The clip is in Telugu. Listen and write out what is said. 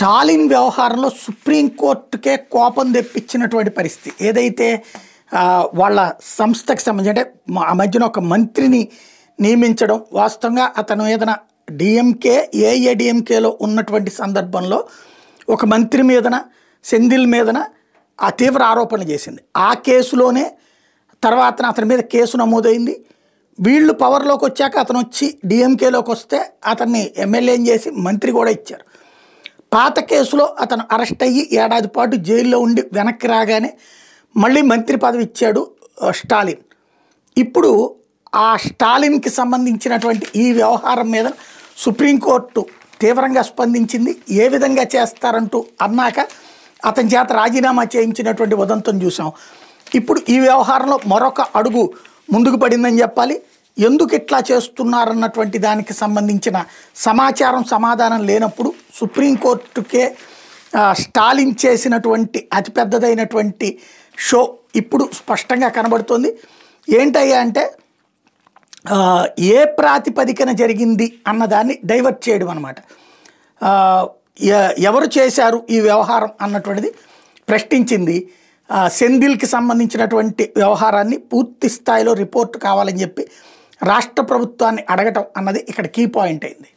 స్టాలిన్ వ్యవహారంలో సుప్రీంకోర్టుకే కోపం తెప్పించినటువంటి పరిస్థితి ఏదైతే వాళ్ళ సంస్థకి సంబంధించి అంటే ఆ మధ్యన ఒక మంత్రిని నియమించడం వాస్తవంగా అతను ఏదైనా డిఎంకే ఏఐఏడిఎంకేలో ఉన్నటువంటి సందర్భంలో ఒక మంత్రి మీదన సెంధిల్ మీదన ఆ తీవ్ర ఆరోపణలు చేసింది. ఆ కేసులోనే తర్వాత అతని మీద కేసు నమోదైంది. వీళ్ళు పవర్లోకి వచ్చాక అతను వచ్చి డిఎంకేలోకి వస్తే అతన్ని ఎమ్మెల్యేని చేసి మంత్రి కూడా ఇచ్చారు. పాత కేసులో అతను అరెస్ట్ అయ్యి ఏడాది పాటు జైల్లో ఉండి వెనక్కి రాగానే మళ్ళీ మంత్రి పదవి ఇచ్చాడు స్టాలిన్. ఇప్పుడు ఆ స్టాలిన్కి సంబంధించినటువంటి ఈ వ్యవహారం మీద సుప్రీంకోర్టు తీవ్రంగా స్పందించింది. ఏ విధంగా చేస్తారంటూ అన్నాక అతని చేత రాజీనామా చేయించినటువంటి ఉదంతం చూసాం. ఇప్పుడు ఈ వ్యవహారంలో మరొక అడుగు ముందుకు పడిందని చెప్పాలి. ఎందుకు ఇట్లా చేస్తున్నారన్నటువంటి దానికి సంబంధించిన సమాచారం సమాధానం లేనప్పుడు సుప్రీంకోర్టుకే స్టాలిన్ చేసినటువంటి అతిపెద్దదైనటువంటి షో ఇప్పుడు స్పష్టంగా కనబడుతోంది. ఏంటయ్యా అంటే ఏ ప్రాతిపదికన జరిగింది అన్నదాన్ని డైవర్ట్ చేయడం అన్నమాట. ఎవరు చేశారు ఈ వ్యవహారం అన్నటువంటిది ప్రశ్నించింది. సెంధిల్కి సంబంధించినటువంటి వ్యవహారాన్ని పూర్తి స్థాయిలో రిపోర్ట్ కావాలని చెప్పి రాష్ట్ర ప్రభుత్వాన్ని అడగటం అన్నది ఇక్కడ కీ పాయింట్ అయింది.